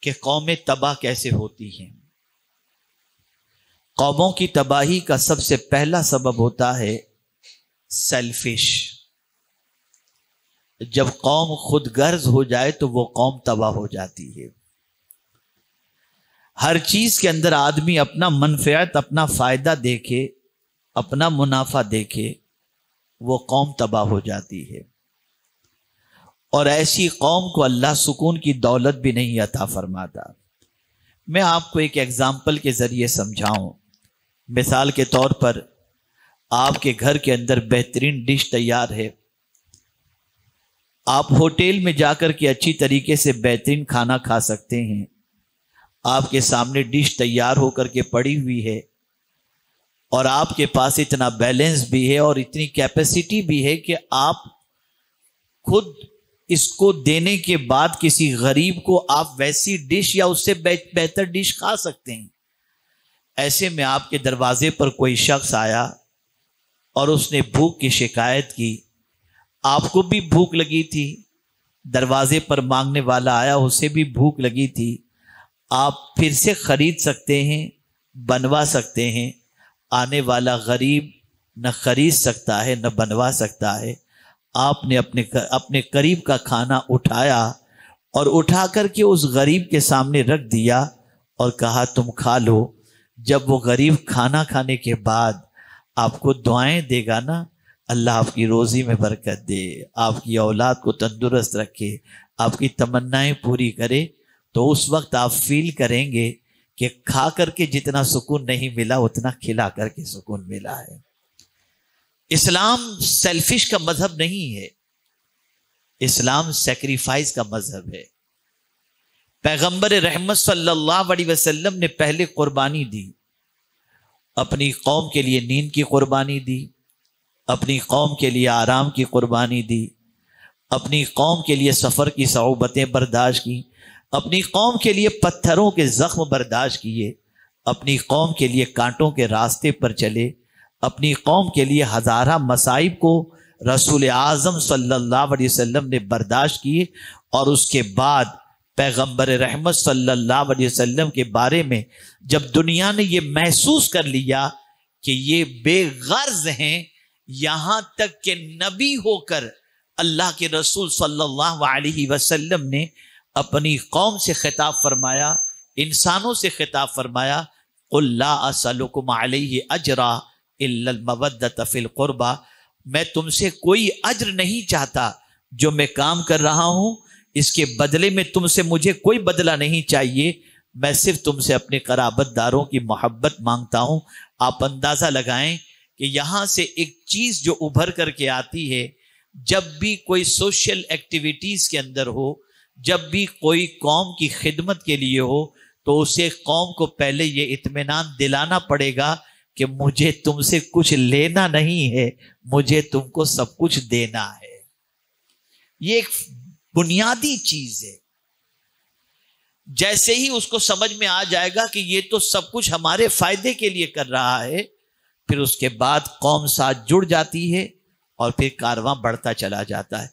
کہ قومیں تباہ کیسے ہوتی ہیں۔ قوموں کی تباہی کا سب سے پہلا سبب ہوتا ہے سیلفش۔ جب قوم خود غرض ہو جائے تو وہ قوم تباہ ہو جاتی ہے۔ ہر چیز کے اندر آدمی اپنا منفعت، اپنا فائدہ دیکھے، اپنا منافع دیکھے، وہ قوم تباہ ہو جاتی ہے۔ اور ایسی قوم کو اللہ سکون کی دولت بھی نہیں عطا فرماتا۔ میں آپ کو ایک ایگزامپل کے ذریعے سمجھاؤں۔ مثال کے طور پر آپ کے گھر کے اندر بہترین ڈش تیار ہے، آپ ہوٹل میں جا کر کے اچھی طریقے سے بہترین کھانا کھا سکتے ہیں، آپ کے سامنے ڈش تیار ہو کر کے پڑی ہوئی ہے، اور آپ کے پاس اتنا بیلنس بھی ہے اور اتنی کیپیسٹی بھی ہے کہ آپ خود اس کو دینے کے بعد کسی غریب کو آپ ویسی ڈش یا اس سے بہتر ڈش کھا سکتے ہیں۔ ایسے میں آپ کے دروازے پر کوئی شخص آیا اور اس نے بھوک کی شکایت کی، آپ کو بھی بھوک لگی تھی، دروازے پر مانگنے والا آیا، اسے بھی بھوک لگی تھی، آپ پھر سے خرید سکتے ہیں، بنوا سکتے ہیں۔ آنے والا غریب نہ خرید سکتا ہے نہ بنوا سکتا ہے۔ آپ نے اپنے قریب کا کھانا اٹھایا اور اٹھا کر کے اس غریب کے سامنے رکھ دیا اور کہا تم کھا لو۔ جب وہ غریب کھانا کھانے کے بعد آپ کو دعائیں دے گا نا، اللہ آپ کی روزی میں برکت دے، آپ کی اولاد کو تندرست رکھے، آپ کی تمنائیں پوری کرے، تو اس وقت آپ فیل کریں گے کہ کھا کر کے جتنا سکون نہیں ملا اتنا کھلا کر کے سکون ملا ہے۔ اسلام سیلفش کا مذہب نہیں ہے، اسلام سیکریفائس کا مذہب ہے۔ پیغمبر رحمت صلی اللہ علیہ وسلم نے پہلے قربانی دی، اپنی قوم کے لیے نیند کی قربانی دی، اپنی قوم کے لیے آرام کی قربانی دی، اپنی قوم کے لیے سفر کی صعوبتیں برداشت کی، اپنی قوم کے لیے پتھروں کے زخم برداشت کیے، اپنی قوم کے لیے کانٹوں کے راستے پر چلے، اپنی قوم کے لیے ہزارہ مصائب کو رسول اعظم صلی اللہ علیہ وسلم نے برداشت کیے، اور اس کے بعد پیغمبر رحمت صلی اللہ علیہ وسلم کے بارے میں جب دنیا نے یہ محسوس کر لیا کہ یہ بے غرض ہیں، یہاں تک کہ نبی ہو کر اللہ کے رسول صلی اللہ علیہ وسلم نے اپنی قوم سے خطاب فرمایا، انسانوں سے خطاب فرمایا، قل لا اسألکم علیہ اجرا الا المودۃ فی القربى، میں تم سے کوئی اجر نہیں چاہتا، جو میں کام کر رہا ہوں اس کے بدلے میں تم سے مجھے کوئی بدلہ نہیں چاہیے، میں صرف تم سے اپنے قرابت داروں کی محبت مانگتا ہوں۔ آپ اندازہ لگائیں کہ یہاں سے ایک چیز جو ابھر کر کے آتی ہے، جب بھی کوئی سوشل ایکٹیویٹیز کے اندر ہو، جب بھی کوئی قوم کی خدمت کے لیے ہو، تو اسے قوم کو پہلے یہ اطمینان دلانا پڑے گا کہ مجھے تم سے کچھ لینا نہیں ہے، مجھے تم کو سب کچھ دینا ہے۔ یہ ایک بنیادی چیز ہے۔ جیسے ہی اس کو سمجھ میں آ جائے گا کہ یہ تو سب کچھ ہمارے فائدے کے لیے کر رہا ہے، پھر اس کے بعد قوم ساتھ جڑ جاتی ہے اور پھر کارواں بڑھتا چلا جاتا ہے۔